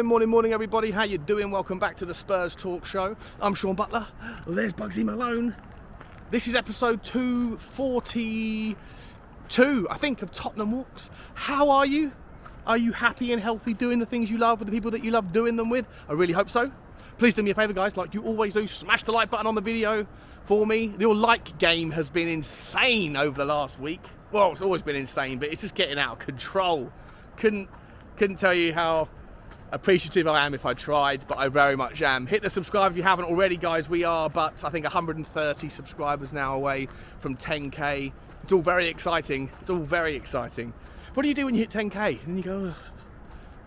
Morning, everybody. How you doing? Welcome back to the Spurs Talk Show. I'm Sean Butler. There's Bugsy Malone. This is episode 242, I think, of Tottenham Walks. How are you? Are you happy and healthy doing the things you love with the people that you love doing them with? I really hope so. Please do me a favour, guys, like you always do. Smash the like button on the video for me. Your like game has been insane over the last week. Well, it's always been insane, but it's just getting out of control. Couldn't tell you how appreciative I am if I tried, but I very much am. Hit the subscribe if you haven't already, guys. We are but I think 130 subscribers now away from 10k. It's all very exciting. What do you do when you hit 10k? And then you go, oh,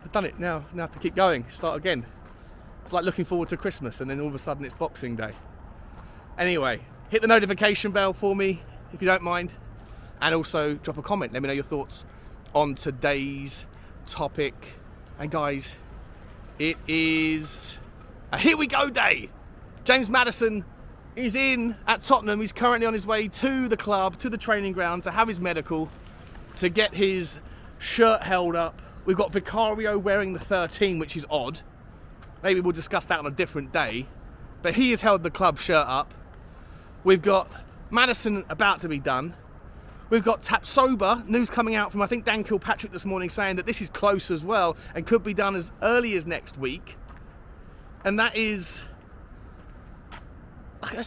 I've done it now I have to keep going, start again. It's like looking forward to Christmas and then all of a sudden it's Boxing Day. Anyway, hit the notification bell for me if you don't mind, and also drop a comment. Let me know your thoughts on today's topic. And guys, it is a here we go day. James Maddison is in at Tottenham. He's currently on his way to the club, to the training ground, to have his medical, to get his shirt held up. We've got Vicario wearing the 13, which is odd. Maybe we'll discuss that on a different day. But he has held the club shirt up. We've got Maddison about to be done. We've got Tapsoba, news coming out from, I think, Dan Kilpatrick this morning, saying that this is close as well and could be done as early as next week. And that's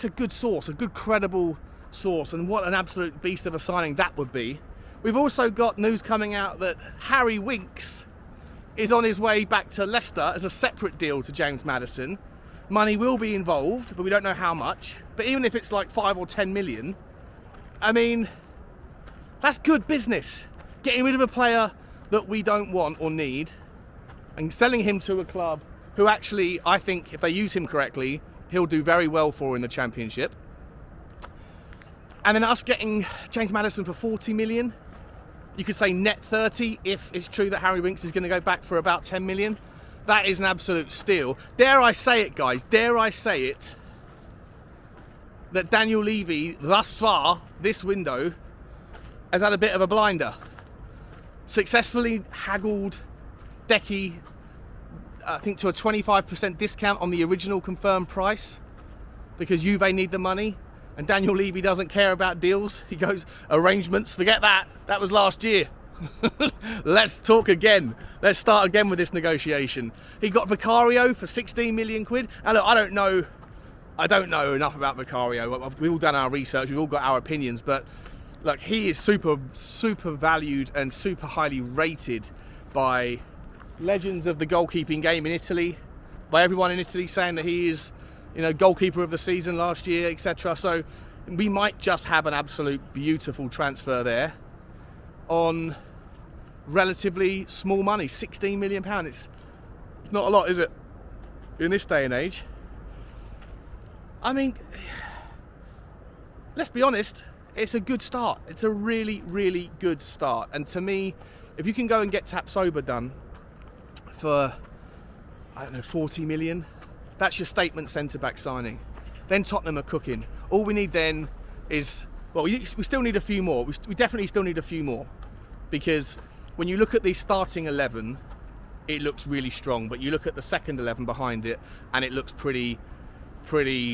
a good source, a good credible source, and what an absolute beast of a signing that would be. We've also got news coming out that Harry Winks is on his way back to Leicester as a separate deal to James Maddison. Money will be involved, but we don't know how much. But even if it's like 5 or 10 million, I mean, that's good business. Getting rid of a player that we don't want or need and selling him to a club who actually, I think, if they use him correctly, he'll do very well for in the Championship. And then us getting James Maddison for 40 million. You could say net 30 if it's true that Harry Winks is going to go back for about 10 million. That is an absolute steal. Dare I say it, guys, dare I say it, that Daniel Levy, thus far, this window, has had a bit of a blinder. Successfully haggled Decky, I think, to a 25% discount on the original confirmed price because Juve need the money, and Daniel Levy doesn't care about deals. He goes, arrangements, forget that. That was last year. Let's talk again. Let's start again with this negotiation. He got Vicario for 16 million quid. And look, I don't know enough about Vicario. We've all done our research, we've all got our opinions, but look, he is super valued and super highly rated by legends of the goalkeeping game in Italy, by everyone in Italy saying that he is, goalkeeper of the season last year, etc. So we might just have an absolute beautiful transfer there on relatively small money, £16 million. It's not a lot, is it, in this day and age? I mean, let's be honest, it's a good start. It's a really, really good start. And to me, if you can go and get Tapsoba done for, 40 million, that's your statement centre-back signing. Then Tottenham are cooking. All we need then is, we still need a few more. We definitely still need a few more. Because when you look at the starting 11, it looks really strong. But you look at the second 11 behind it, and it looks pretty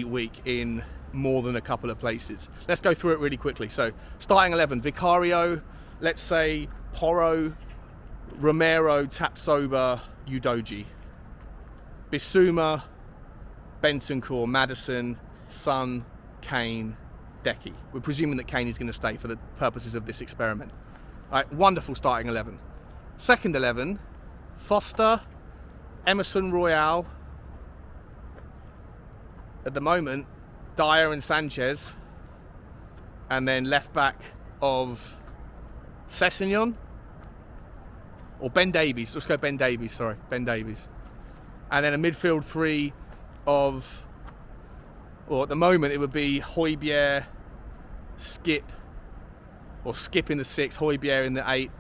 weak in more than a couple of places. Let's go through it really quickly. So, starting 11, Vicario, let's say Porro, Romero, Tapsoba, Udogie, Bissouma, Bentancur, Maddison, Son, Kane, Decky. We're presuming that Kane is going to stay for the purposes of this experiment. All right, wonderful starting 11. Second 11, Foster, Emerson Royale, at the moment, Dyer and Sanchez, and then left back of Sessegnon or Ben Davies. Let's go Ben Davies, Ben Davies. And then a midfield three of, at the moment it would be Højbjerg, Skip in the 6, Højbjerg in the 8,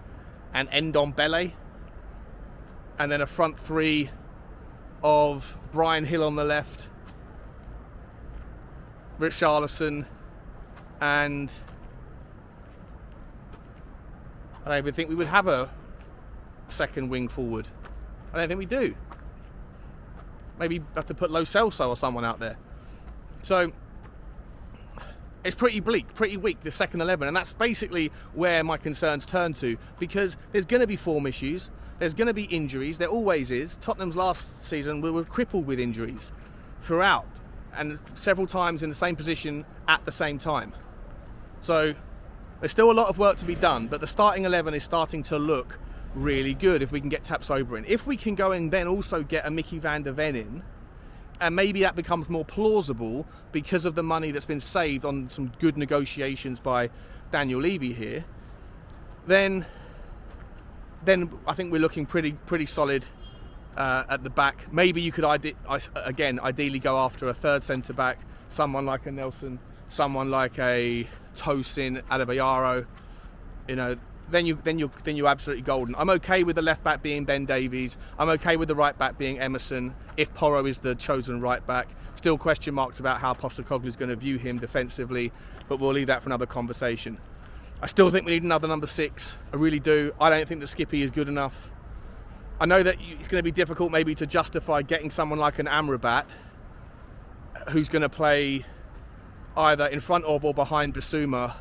and Ndombele. And then a front three of Brian Hill on the left, Richarlison, and I don't even think we would have a second wing forward. I don't think we do. Maybe have to put Lo Celso or someone out there. So it's pretty bleak, pretty weak, the second 11, and that's basically where my concerns turn to, because there's going to be form issues, there's going to be injuries, there always is. Tottenham's last season we were crippled with injuries throughout, and several times in the same position at the same time. So there's still a lot of work to be done, but the starting 11 is starting to look really good if we can get Tapsoba in. If we can go and then also get a Mickey van der Ven in, and maybe that becomes more plausible because of the money that's been saved on some good negotiations by Daniel Levy here, then I think we're looking pretty solid at the back. Maybe you could ideally go after a third centre back, someone like a Nelson, someone like a Tosin, Adebayaro. You know, then you're absolutely golden. I'm okay with the left back being Ben Davies. I'm okay with the right back being Emerson if Porro is the chosen right back. Still question marks about how Postecoglou is going to view him defensively, but we'll leave that for another conversation. I still think we need another number 6. I really do. I don't think that Skippy is good enough. I know that it's going to be difficult maybe to justify getting someone like an Amrabat who's going to play either in front of or behind Bissouma,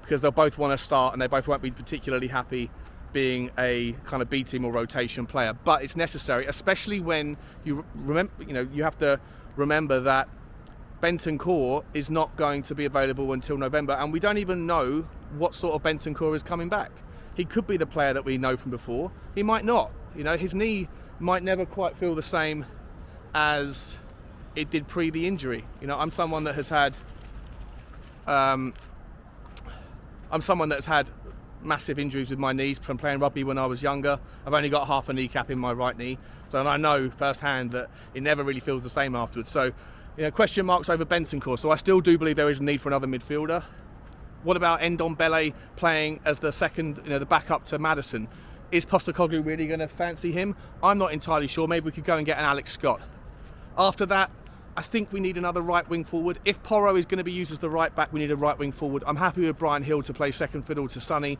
because they'll both want to start and they both won't be particularly happy being a kind of B team or rotation player. But it's necessary, especially when you have to remember that Bentancur is not going to be available until November, and we don't even know what sort of Bentancur is coming back. He could be the player that we know from before. He might not. You know, his knee might never quite feel the same as it did pre the injury. You know, I'm someone that has had massive injuries with my knees from playing rugby when I was younger. I've only got half a kneecap in my right knee, so I know firsthand that it never really feels the same afterwards. So, you know, question marks over Bentancur. So I still do believe there is a need for another midfielder. What about Ndombele playing as the second, the backup to Maddison? Is Postecoglou really going to fancy him? I'm not entirely sure. Maybe we could go and get an Alex Scott. After that, I think we need another right wing forward. If Porro is going to be used as the right back, we need a right wing forward. I'm happy with Brian Hill to play second fiddle to Sonny,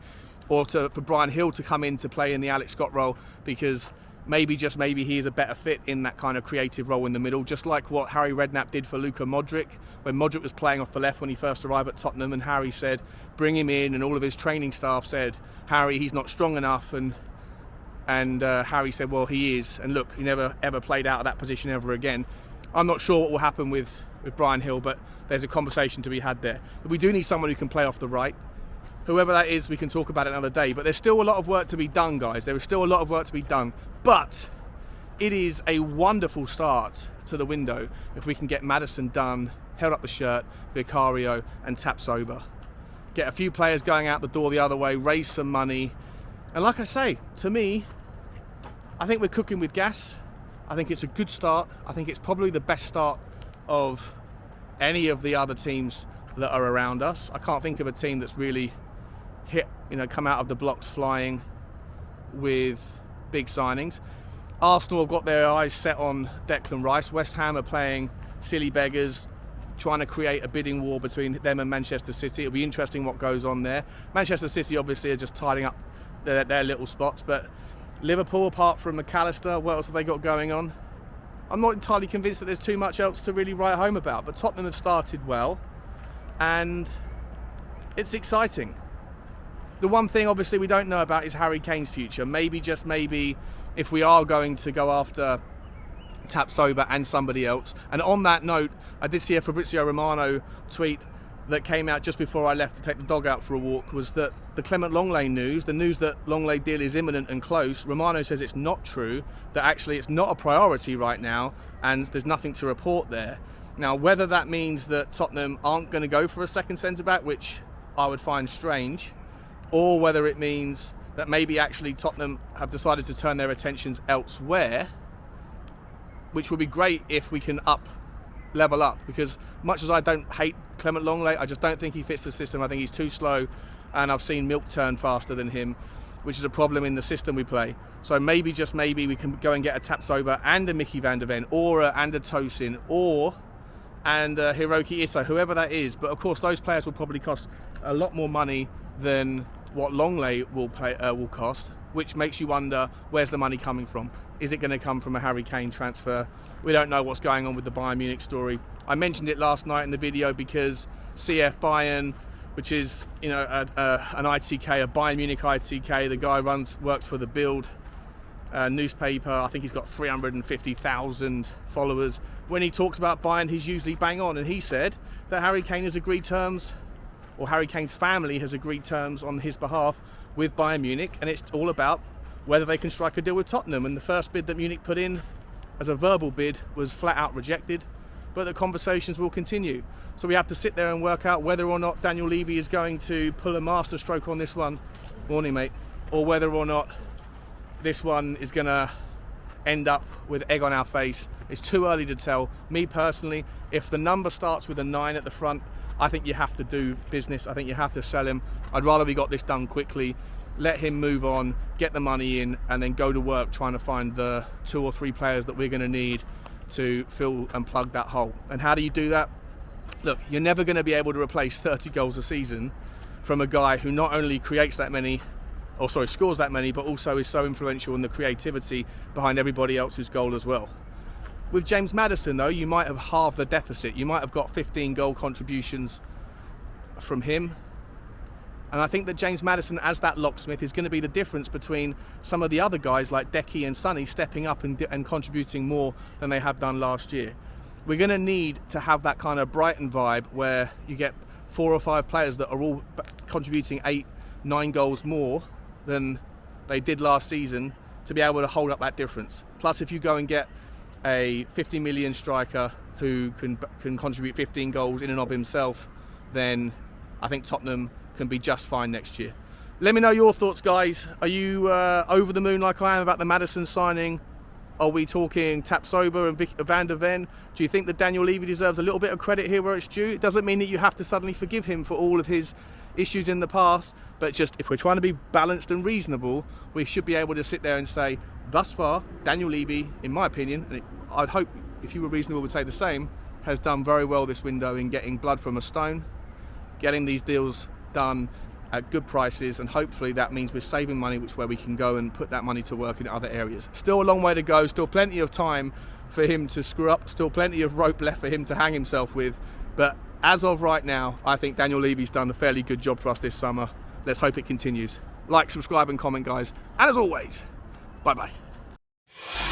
or for Brian Hill to come in to play in the Alex Scott role, because maybe he is a better fit in that kind of creative role in the middle, just like what Harry Redknapp did for Luka Modric when Modric was playing off the left when he first arrived at Tottenham, and Harry said bring him in, and all of his training staff said, Harry, he's not strong enough, and Harry said, well, he is, and look, he never ever played out of that position ever again. I'm not sure what will happen with Brian Hill, but there's a conversation to be had there. But we do need someone who can play off the right. Whoever that is, we can talk about it another day. But there's still a lot of work to be done, guys. There is still a lot of work to be done. But it is a wonderful start to the window if we can get Maddison done, held up the shirt, Vicario and Tapsoba. Get a few players going out the door the other way, raise some money. And like I say, to me, I think we're cooking with gas. I think it's a good start. I think it's probably the best start of any of the other teams that are around us. I can't think of a team that's really come out of the blocks flying with big signings. Arsenal have got their eyes set on Declan Rice. West Ham are playing silly beggars, trying to create a bidding war between them and Manchester City. It'll be interesting what goes on there. Manchester City obviously are just tidying up their little spots, but Liverpool, apart from McAllister, what else have they got going on? I'm not entirely convinced that there's too much else to really write home about, but Tottenham have started well, and it's exciting. The one thing obviously we don't know about is Harry Kane's future. Maybe, just maybe, if we are going to go after Tapsoba and somebody else. And on that note, I did see a Fabrizio Romano tweet that came out just before I left to take the dog out for a walk, was that the Clement Longley news, the news that Longley deal is imminent and close, Romano says it's not true, that actually it's not a priority right now and there's nothing to report there. Now, whether that means that Tottenham aren't going to go for a second centre-back, which I would find strange, or whether it means that maybe actually Tottenham have decided to turn their attentions elsewhere, which would be great if we can level up, because much as I don't hate Clement Longley, I just don't think he fits the system. I think he's too slow, and I've seen Milk turn faster than him, which is a problem in the system we play. So maybe, just maybe, we can go and get a Tapsoba and a Mickey van der Ven, and a Tosin, and Hiroki Ito, whoever that is. But of course those players will probably cost a lot more money than what Longley will cost, which makes you wonder, where's the money coming from? Is it going to come from a Harry Kane transfer? We don't know what's going on with the Bayern Munich story. I mentioned it last night in the video because CF Bayern, which is, you know, an ITK, a Bayern Munich ITK, the guy works for the Bild newspaper. I think he's got 350,000 followers. When he talks about Bayern, he's usually bang on, and he said that Harry Kane has agreed terms, or Harry Kane's family has agreed terms on his behalf with Bayern Munich, and it's all about whether they can strike a deal with Tottenham. And the first bid that Munich put in as a verbal bid was flat out rejected, but the conversations will continue. So we have to sit there and work out whether or not Daniel Levy is going to pull a masterstroke on this one, morning mate, or whether or not this one is gonna end up with egg on our face. It's too early to tell. Me personally, if the number starts with a 9 at the front, I think you have to do business. I think you have to sell him. I'd rather we got this done quickly, let him move on, get the money in, and then go to work trying to find the 2 or 3 players that we're gonna need to fill and plug that hole. And how do you do that? Look, you're never gonna be able to replace 30 goals a season from a guy who not only creates that many, or sorry, scores that many, but also is so influential in the creativity behind everybody else's goal as well. With James Maddison though, you might have halved the deficit. You might have got 15 goal contributions from him. And I think that James Maddison as that locksmith is going to be the difference between some of the other guys like Decky and Sonny stepping up and contributing more than they have done last year. We're going to need to have that kind of Brighton vibe where you get 4 or 5 players that are all contributing 8, 9 goals more than they did last season to be able to hold up that difference. Plus, if you go and get a 50 million striker who can contribute 15 goals in and of himself, then I think Tottenham can be just fine next year. Let me know your thoughts, guys. Are you over the moon like I am about the Maddison signing? Are we talking Tapsoba and Van der Ven? Do you think that Daniel Levy deserves a little bit of credit here where it's due? It doesn't mean that you have to suddenly forgive him for all of his issues in the past, but just if we're trying to be balanced and reasonable, we should be able to sit there and say, thus far, Daniel Levy, in my opinion, and I'd hope if you were reasonable would say the same, has done very well this window in getting blood from a stone, getting these deals done at good prices, and hopefully that means we're saving money, which where we can go and put that money to work in other areas. Still a long way to go, still plenty of time for him to screw up, still plenty of rope left for him to hang himself with, but as of right now, I think Daniel Levy's done a fairly good job for us this summer. Let's hope it continues. Like, subscribe and comment, guys, and as always, bye bye.